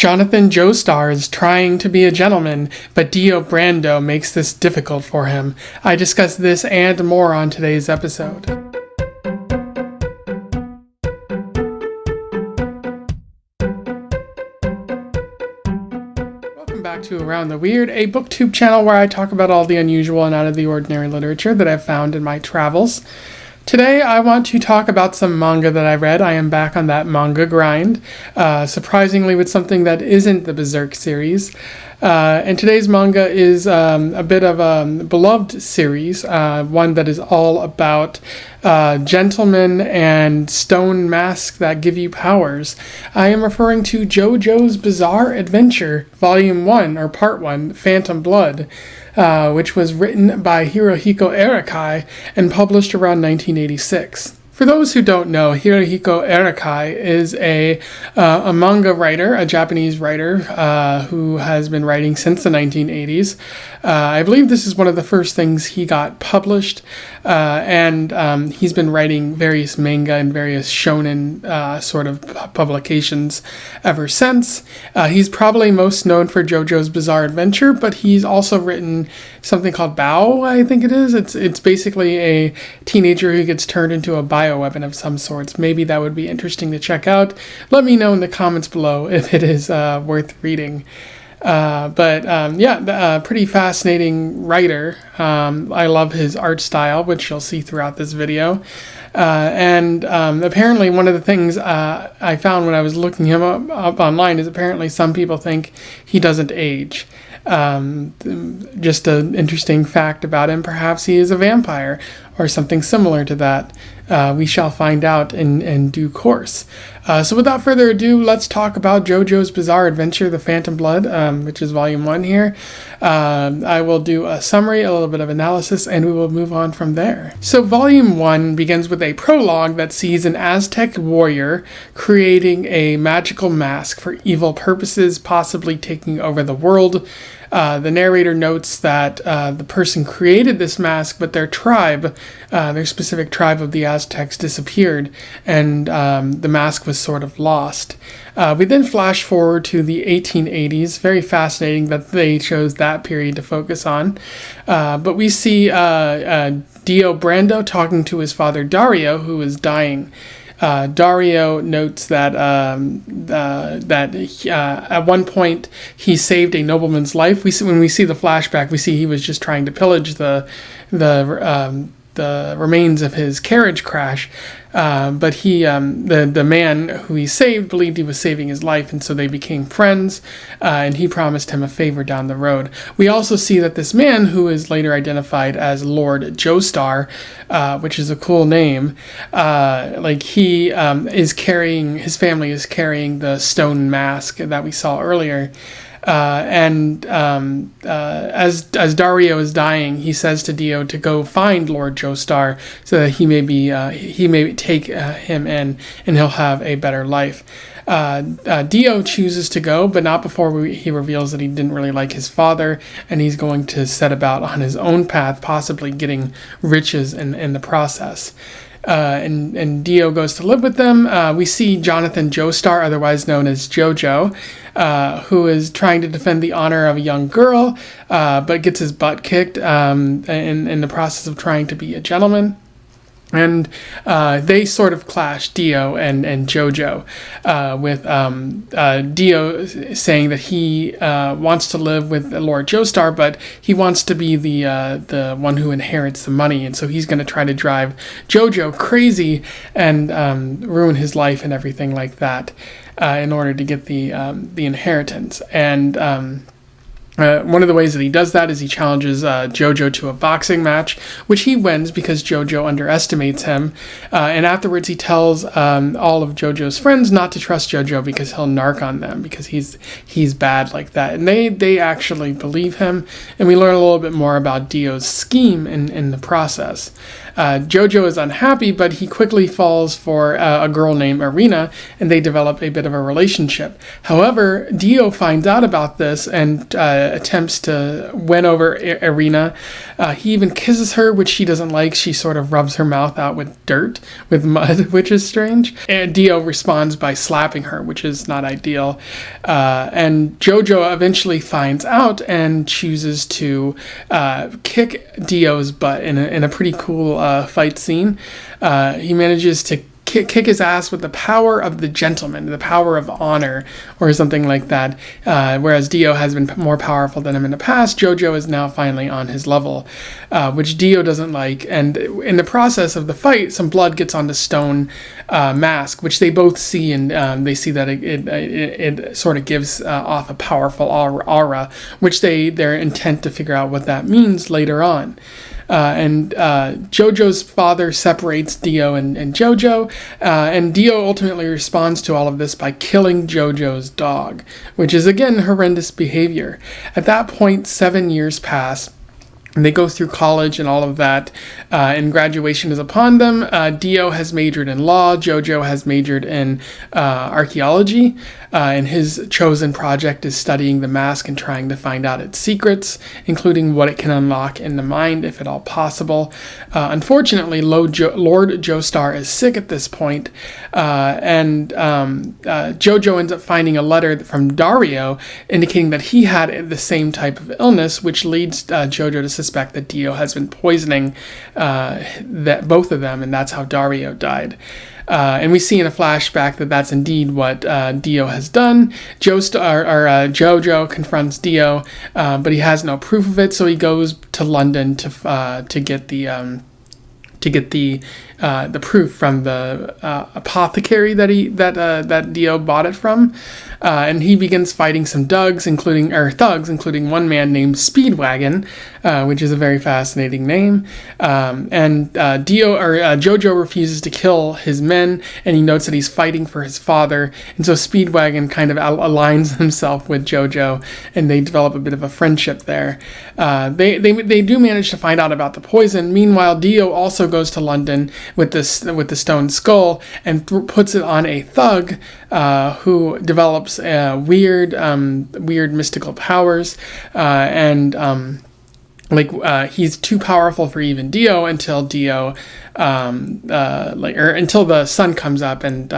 Jonathan Joestar is trying to be a gentleman, but Dio Brando makes this difficult for him. I discuss this and more on today's episode. Welcome back to Around the Weird, a booktube channel where I talk about all the unusual and out of the ordinary literature that I've found in my travels. Today I want to talk about some manga that I read. I am back on that manga grind, surprisingly with something that isn't the Berserk series. And today's manga is a bit of a beloved series, one that is all about gentlemen and stone masks that give you powers. I am referring to Jojo's Bizarre Adventure, Volume 1, or Part 1, Phantom Blood, which was written by Hirohiko Araki and published around 1986. For those who don't know, Hirohiko Araki is a manga writer, a Japanese writer who has been writing since the 1980s. I believe this is one of the first things he got published, and he's been writing various manga and various shonen sort of publications ever since. He's probably most known for Jojo's Bizarre Adventure, but he's also written something called Bao, I think it is. It's basically a teenager who gets turned into a bioweapon of some sorts. Maybe that would be interesting to check out. Let me know in the comments below if it is worth reading. Pretty fascinating writer. I love his art style, which you'll see throughout this video. Apparently one of the things I found when I was looking him up online is apparently some people think he doesn't age. Just an interesting fact about him. Perhaps he is a vampire or something similar to that. We shall find out in due course. So without further ado, let's talk about Jojo's Bizarre Adventure, The Phantom Blood, which is Volume 1 here. I will do a summary, a little bit of analysis, and we will move on from there. So Volume 1 begins with a prologue that sees an Aztec warrior creating a magical mask for evil purposes, possibly taking over the world. The narrator notes that the person created this mask, but their tribe, their specific tribe of the Aztecs, disappeared, and the mask was sort of lost. We then flash forward to the 1880s. Very fascinating that they chose that period to focus on. But we see Dio Brando talking to his father Dario, who is dying. Dario notes that at one point he saved a nobleman's life. When we see the flashback, we see he was just trying to pillage the remains of his carriage crash, but the man who he saved believed he was saving his life, and so they became friends, and he promised him a favor down the road. We also see that this man, who is later identified as Lord Joestar, which is a cool name, his family is carrying the stone mask that we saw earlier. As Dario is dying, he says to Dio to go find Lord Joestar so that he may take him in, and he'll have a better life. Dio chooses to go, but not before he reveals that he didn't really like his father, and he's going to set about on his own path, possibly getting riches in the process. And Dio goes to live with them. We see Jonathan Joestar, otherwise known as Jojo, who is trying to defend the honor of a young girl, but gets his butt kicked in the process of trying to be a gentleman. And they sort of clash, Dio and Jojo, with Dio saying that he wants to live with Lord Joestar, but he wants to be the one who inherits the money, and so he's going to try to drive Jojo crazy and ruin his life and everything like that in order to get the inheritance. And one of the ways that he does that is he challenges Jojo to a boxing match, which he wins because Jojo underestimates him. And afterwards he tells all of Jojo's friends not to trust Jojo because he'll narc on them, because he's bad like that. And they actually believe him, and we learn a little bit more about Dio's scheme in the process. Jojo is unhappy, but he quickly falls for a girl named Irina, and they develop a bit of a relationship. However, Dio finds out about this and attempts to win over Irina. He even kisses her, which she doesn't like. She sort of rubs her mouth out with dirt, with mud, which is strange. And Dio responds by slapping her, which is not ideal. And Jojo eventually finds out and chooses to kick Dio's butt in a pretty cool fight scene. He manages to kick his ass with the power of the gentleman, the power of honor, or something like that. Whereas Dio has been more powerful than him in the past, Jojo is now finally on his level, which Dio doesn't like. And in the process of the fight, some blood gets on the stone mask, which they both see, and they see that it sort of gives off a powerful aura, which they're intent to figure out what that means later on. And Jojo's father separates Dio and Jojo, and Dio ultimately responds to all of this by killing Jojo's dog, which is again horrendous behavior. At that point, 7 years pass. And they go through college and all of that, and graduation is upon them. Dio has majored in law. Jojo has majored in archaeology, and his chosen project is studying the mask and trying to find out its secrets, including what it can unlock in the mind, if at all possible. Unfortunately, Lord Joestar is sick at this point, and Jojo ends up finding a letter from Dario indicating that he had the same type of illness, which leads Jojo to suspect that Dio has been poisoning that both of them, and that's how Dario died. And we see in a flashback that that's indeed what Dio has done. Jojo confronts Dio, but he has no proof of it, so he goes to London to get the proof from the apothecary that Dio bought it from, and he begins fighting some thugs, including one man named Speedwagon, which is a very fascinating name. And Jojo refuses to kill his men, and he notes that he's fighting for his father, and so Speedwagon kind of aligns himself with Jojo, and they develop a bit of a friendship there. They do manage to find out about the poison. Meanwhile, Dio also goes to London with the stone skull and puts it on a thug who develops weird mystical powers, and he's too powerful for even Dio until until the sun comes up, and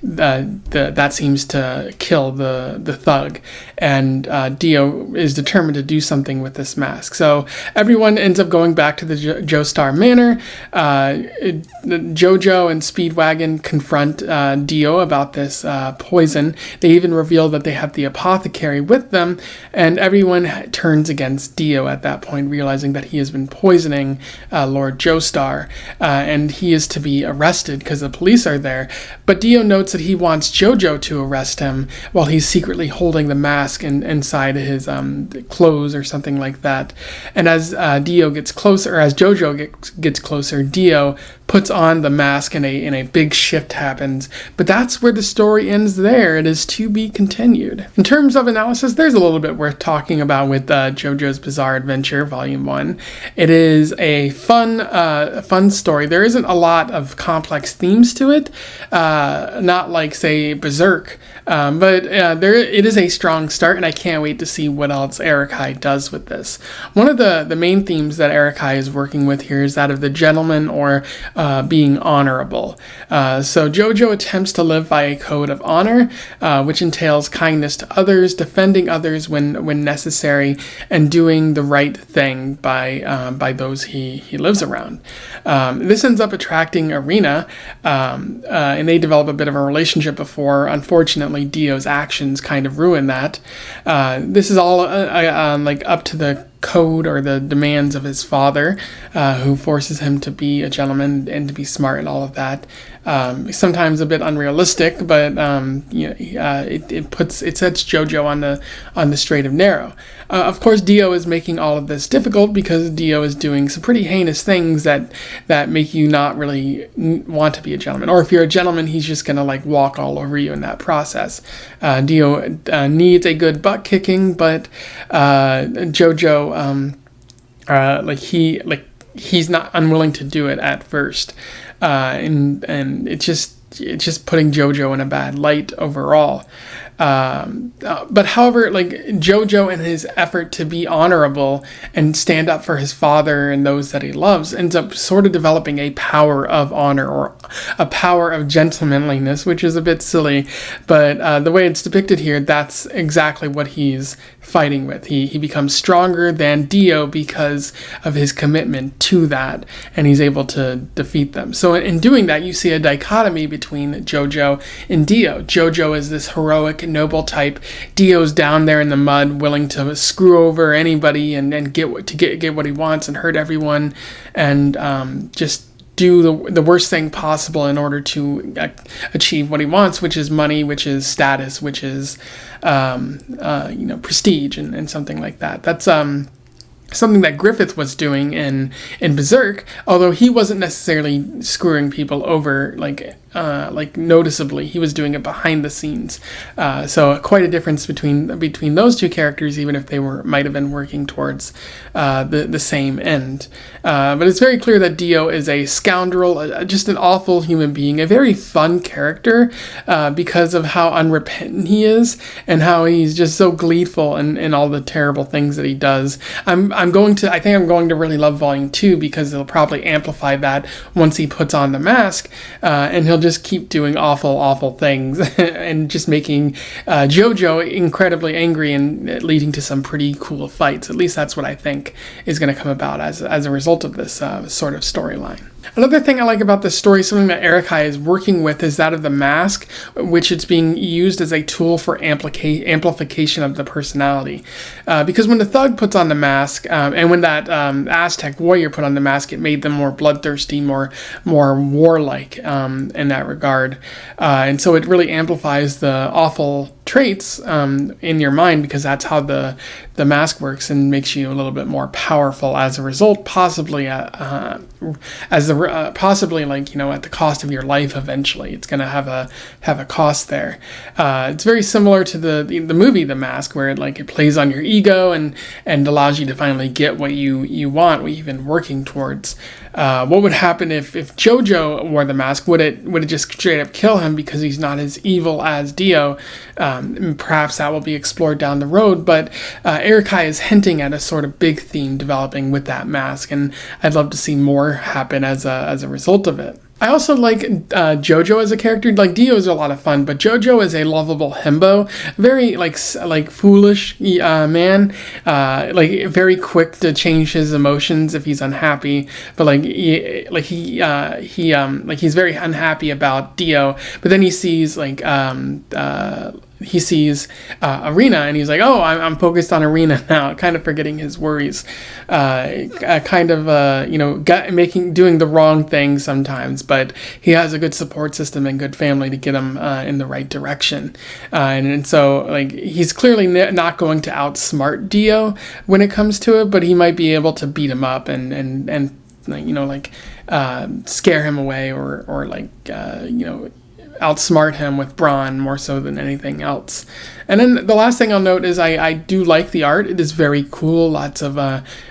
that seems to kill the thug, and Dio is determined to do something with this mask. So everyone ends up going back to the Joestar Manor. Jojo and Speedwagon confront Dio about this poison. They even reveal that they have the apothecary with them, and everyone turns against Dio at that point, realizing that he has been poisoning Lord Joestar. And he is to be arrested because the police are there. But Dio notes that he wants Jojo to arrest him while he's secretly holding the mask inside his clothes or something like that. And as Jojo gets closer, Dio puts on the mask and a big shift happens. But that's where the story ends there. It is to be continued. In terms of analysis, there's a little bit worth talking about with JoJo's Bizarre Adventure Volume 1. It is a fun story. There isn't a lot of complex themes to it, not like, say, Berserk, but it is a strong start, and I can't wait to see what else Araki does with this. One of the main themes that Araki is working with here is that of the gentleman, or being honorable. So Jojo attempts to live by a code of honor, which entails kindness to others, defending others when necessary, and doing the right thing by those he lives around. This ends up attracting Irina, and they develop a bit of a relationship before, unfortunately, Dio's actions kind of ruin that. This is all up to the code or the demands of his father, who forces him to be a gentleman and to be smart and all of that. Sometimes a bit unrealistic, but it sets Jojo on the straight and narrow. Of course, Dio is making all of this difficult because Dio is doing some pretty heinous things that make you not really want to be a gentleman. Or if you're a gentleman, he's just gonna walk all over you in that process. Dio needs a good butt kicking, but Jojo, he's not unwilling to do it at first, and it's just putting Jojo in a bad light overall. But however, like Jojo, in his effort to be honorable and stand up for his father and those that he loves, ends up sort of developing a power of honor, or a power of gentlemanliness, which is a bit silly, but the way it's depicted here, that's exactly what he's fighting with. He becomes stronger than Dio because of his commitment to that, and he's able to defeat them. So in doing that, you see a dichotomy between Jojo and Dio. Jojo is this heroic, noble type. Dio's down there in the mud, willing to screw over anybody and get what he wants and hurt everyone, and just do the worst thing possible in order to achieve what he wants, which is money, which is status, which is prestige, and something like that. That's something that Griffith was doing in Berserk, although he wasn't necessarily screwing people over like noticeably. He was doing it behind the scenes. So quite a difference between those two characters, even if they might have been working towards the same end. But it's very clear that Dio is a scoundrel, just an awful human being, a very fun character because of how unrepentant he is and how he's just so gleeful in all the terrible things that he does. I think I'm going to really love Volume 2 because they'll probably amplify that once he puts on the mask, and he'll just keep doing awful things and just making Jojo incredibly angry and leading to some pretty cool fights. At least that's what I think is going to come about as a result of this sort of storyline. Another thing I like about this story, something that Araki is working with, is that of the mask, which it's being used as a tool for amplification of the personality. Because when the thug puts on the mask, and when that Aztec warrior put on the mask, it made them more bloodthirsty, more warlike in that regard. And so it really amplifies the awful traits in your mind, because that's how the mask works, and makes you a little bit more powerful as a result, possibly at the cost of your life. Eventually it's going to have a cost there. It's very similar to the movie The Mask, where it plays on your ego and allows you to finally get what you want, what you've been working towards. What would happen if Jojo wore the mask? Would it just straight up kill him because he's not as evil as Dio? Perhaps that will be explored down the road, but Araki is hinting at a sort of big theme developing with that mask, and I'd love to see more happen as a result of it. I also like Jojo as a character. Like, Dio is a lot of fun, but Jojo is a lovable himbo, very like foolish man, very quick to change his emotions if he's unhappy. But he's very unhappy about Dio, but then he sees Arena, and he's like, oh, I'm focused on Arena now, kind of forgetting his worries, doing the wrong thing sometimes, but he has a good support system and good family to get him in the right direction, and so he's clearly not going to outsmart Dio when it comes to it, but he might be able to beat him up and scare him away, or outsmart him with brawn more so than anything else. And then the last thing I'll note is I do like the art. It is very cool, lots of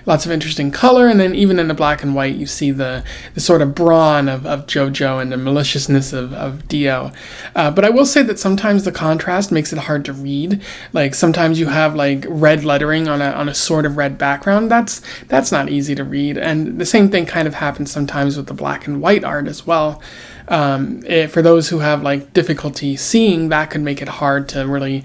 interesting color, and then even in the black and white you see the sort of brawn of Jojo and the maliciousness of Dio. But I will say that sometimes the contrast makes it hard to read. Like, sometimes you have red lettering on a sort of red background. That's not easy to read, and the same thing kind of happens sometimes with the black and white art as well. For those who have difficulty seeing, that could make it hard to really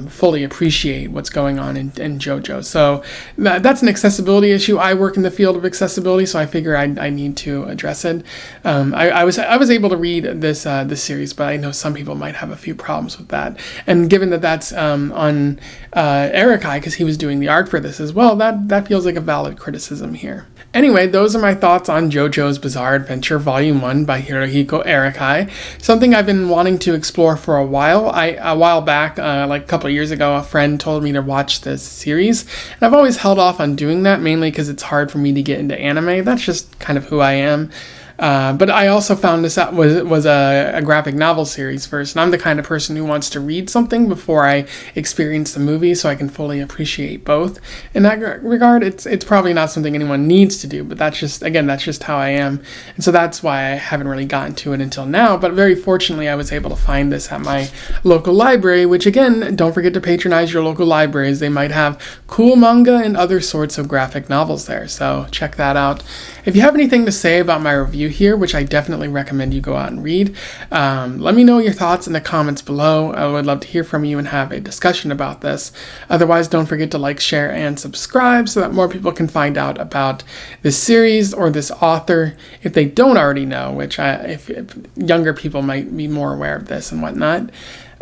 fully appreciate what's going on in Jojo. So that's an accessibility issue. I work in the field of accessibility, so I figure I need to address it. I was able to read this series, but I know some people might have a few problems with that. And given that that's on Araki, because he was doing the art for this as well, that feels like a valid criticism here. Anyway, those are my thoughts on JoJo's Bizarre Adventure Volume 1 by Hirohiko Araki. Something I've been wanting to explore for a while. A while back, a couple of years ago, a friend told me to watch this series, and I've always held off on doing that, mainly because it's hard for me to get into anime. That's just kind of who I am. But I also found this out was a graphic novel series first, and I'm the kind of person who wants to read something before I experience the movie, so I can fully appreciate both. In that regard, it's probably not something anyone needs to do, but that's just how I am, and so that's why I haven't really gotten to it until now. But very fortunately, I was able to find this at my local library, which again, don't forget to patronize your local libraries. They might have cool manga and other sorts of graphic novels there, so check that out. If you have anything to say about my review here, which I definitely recommend you go out and read, let me know your thoughts in the comments below. I would love to hear from you and have a discussion about this. Otherwise, don't forget to like, share, and subscribe so that more people can find out about this series or this author if they don't already know, which if younger people might be more aware of this and whatnot.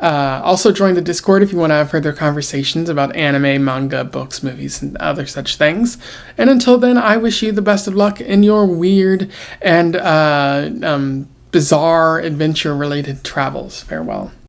Also join the Discord if you want to have further conversations about anime, manga, books, movies, and other such things. And until then, I wish you the best of luck in your weird and bizarre adventure-related travels. Farewell.